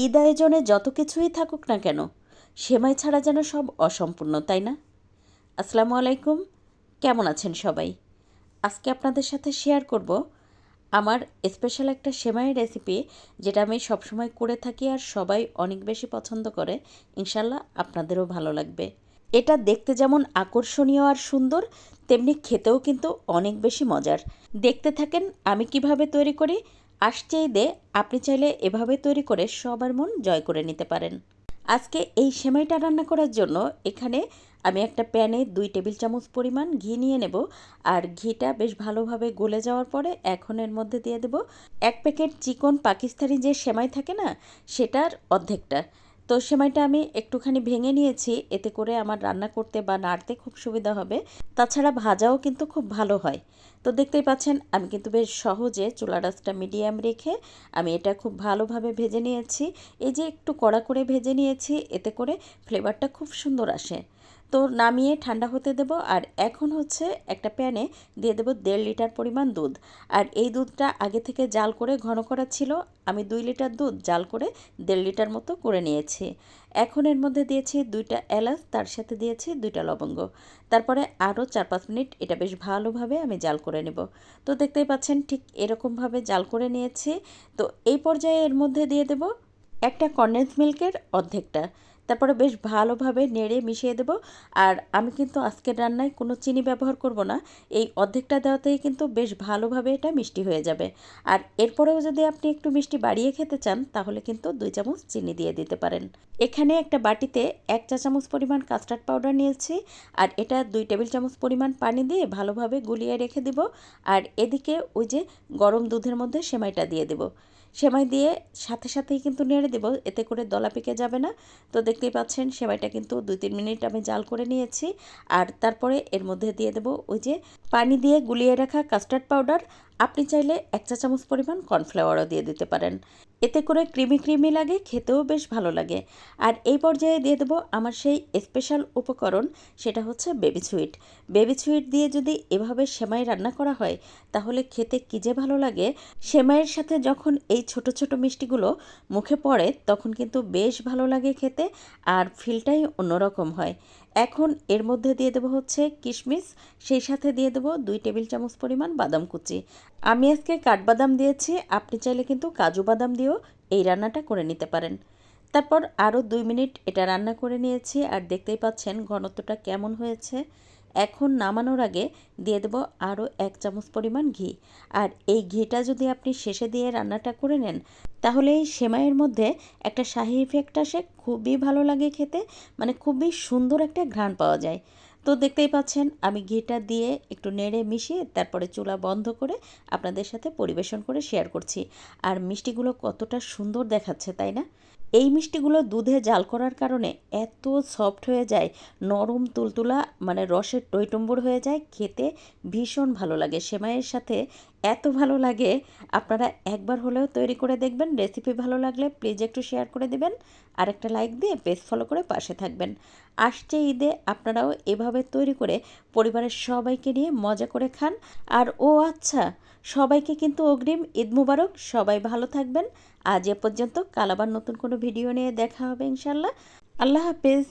ঈদ আয়োজনে যত কিছুই থাকুক না কেন, সেমাই ছাড়া যেন সব অসম্পূর্ণ, তাই না? আসসালামু আলাইকুম, কেমন আছেন সবাই? আজকে আপনাদের সাথে শেয়ার করব আমার স্পেশাল একটা সেমাইয়ের রেসিপি, যেটা আমি সবসময় করে থাকি আর সবাই অনেক বেশি পছন্দ করে। ইনশাল্লাহ আপনাদেরও ভালো লাগবে। এটা দেখতে যেমন আকর্ষণীয় আর সুন্দর, তেমনি খেতেও কিন্তু অনেক বেশি মজার। দেখতে থাকেন আমি কিভাবে তৈরি করি। আসছে ঈদে আপনি চাইলে এভাবে তৈরি করে সবার মন জয় করে নিতে পারেন। আজকে এই সেমাইটা রান্না করার জন্য এখানে আমি একটা প্যানে 2 টেবিল চামচ পরিমাণ ঘি নিয়ে নেব। আর ঘিটা বেশ ভালোভাবে গলে যাওয়ার পরে এখন এর মধ্যে দিয়ে দেব 1 প্যাকেট চিকন পাকিস্তানি যে সেমাই থাকে না, সেটার অর্ধেকটা। তো সেমাইটা আমি একটুখানি ভেঙে নিয়েছি, এতে করে আমার রান্না করতে বা নাড়তে খুব সুবিধা হবে। তাছাড়া ভাজাও কিন্তু খুব ভালো হয়। তো দেখতেই পাচ্ছেন আমি কিন্তু বেশ সহজে চুলার আঁচটা মিডিয়াম রেখে আমি এটা খুব ভালোভাবে ভেজে নিয়েছি। এই যে একটু কড়া করে ভেজে নিয়েছি, এতে করে ফ্লেভারটা খুব সুন্দর আসে। তো নামিয়ে ঠান্ডা হতে দেব। আর এখন হচ্ছে একটা প্যানে দিয়ে দেব 1.5 লিটার পরিমাণ দুধ। আর এই দুধটা আগে থেকে জাল করে ঘন করা ছিল। আমি 2 লিটার দুধ জাল করে 1.5 লিটার মতো করে নিয়েছি। এখন এর মধ্যে দিয়েছি 2টা এলাচ, তার সাথে দিয়েছি 2টা লবঙ্গ। তারপরে আরও 4-5 মিনিট এটা বেশ ভালোভাবে আমি জাল করে নেব। তো দেখতেই পাচ্ছেন ঠিক এরকমভাবে জাল করে নিয়েছি। তো এই পর্যায়ে এর মধ্যে দিয়ে দেব একটা কনডেন্স মিল্কের অর্ধেকটা। তারপরে বেশ ভালোভাবে নেড়ে মিশিয়ে দেব। আর আমি কিন্তু আজকের রান্নায় কোনো চিনি ব্যবহার করব না। এই অর্ধেকটা দেওয়াতেই কিন্তু বেশ ভালোভাবে এটা মিষ্টি হয়ে যাবে। আর এরপরেও যদি আপনি একটু মিষ্টি বাড়িয়ে খেতে চান, তাহলে কিন্তু 2 চামচ চিনি দিয়ে দিতে পারেন। এখানে একটা বাটিতে 1 চা চামচ পরিমাণ কাস্টার্ড পাউডার নিয়েছি। আর এটা 2 টেবিল চামচ পরিমাণ পানি দিয়ে ভালোভাবে গুলিয়ে রেখে দিব। আর এদিকে ওই যে গরম দুধের মধ্যে সেমাইটা দিয়ে দেব। সেমাই দিয়ে সাথে সাথেই কিন্তু নেড়ে দেব, এতে করে দলা পেকে যাবে না। তো দেখতেই পাচ্ছেন সেমাইটা কিন্তু 2-3 মিনিট আমি জাল করে নিয়েছি। আর তারপরে এর মধ্যে দিয়ে দেব ওই যে পানি দিয়ে গুলিয়ে রাখা কাস্টার্ড পাউডার। আপনি চাইলে 1 চা চামচ পরিমাণ কর্নফ্লাওয়ারও দিয়ে দিতে পারেন। এতে করে ক্রিমি ক্রিমি লাগে, খেতেও বেশ ভালো লাগে। আর এই পর্যায়ে দিয়ে দেবো আমার সেই স্পেশাল উপকরণ, সেটা হচ্ছে বেবি সুইট। বেবি সুইট দিয়ে যদি এভাবে সেমাই রান্না করা হয়, তাহলে খেতে কী যে ভালো লাগে। সেমাইয়ের সাথে যখন এই ছোট ছোট মিষ্টিগুলো মুখে পড়ে, তখন কিন্তু বেশ ভালো লাগে খেতে। আর ফিলটাই অন্যরকম হয়। এখন এর মধ্যে দিয়ে দেবো হচ্ছে কিশমিশ, সেই সাথে দিয়ে দেবো 2 টেবিল চামচ পরিমাণ বাদাম কুচি। আমি আজকে কাঠবাদাম দিয়েছি, আপনি চাইলে কিন্তু কাজু বাদাম দিয়েও এই রান্নাটা করে নিতে পারেন। তারপর আরও 2 মিনিট এটা রান্না করে নিয়েছি। আর দেখতেই পাচ্ছেন ঘনত্বটা কেমন হয়েছে। এখন নামানোর আগে দিয়ে দেব আরও 1 চামচ পরিমাণ ঘি। আর এই ঘিটা যদি আপনি শেষে দিয়ে রান্নাটা করে নেন, তাহলে এই সেমাইয়ের মধ্যে একটা শাহি ইফেক্ট আসে, খুবই ভালো লাগে খেতে। মানে খুবই সুন্দর একটা ঘ্রাণ পাওয়া যায়। তো দেখতেই পাচ্ছেন আমি ঘিটা দিয়ে একটু নেড়ে মিশিয়ে তারপরে চুলা বন্ধ করে আপনাদের সাথে পরিবেশন করে শেয়ার করছি। আর মিষ্টিগুলো কতটা সুন্দর দেখাচ্ছে, তাই না? এই মিষ্টিগুলো দুধে জাল করার কারণে এত সফট হয়ে যায়, নরম তুলতুলা, মানে রসের টইটুম্বুর হয়ে যায়, খেতে ভীষণ ভালো লাগে। সেমাইয়ের সাথে এত ভালো লাগে, আপনারা একবার হলেও তৈরি করে দেখবেন। রেসিপি ভালো লাগলে প্লিজ একটু শেয়ার করে দেবেন। আর একটা লাইক দিয়ে পেজ ফলো করে পাশে থাকবেন। আসছে ঈদে আপনারাও এভাবে তৈরি করে পরিবারের সবাইকে নিয়ে মজা করে খান। আর ও আচ্ছা, সবাইকে কিন্তু অগ্রিম ঈদ মুবারক। সবাই ভালো থাকবেন। আজ এ পর্যন্ত, কাল আবার নতুন কোনো ভিডিও নিয়ে দেখা হবে ইনশাল্লাহ। আল্লাহ হাফেজ।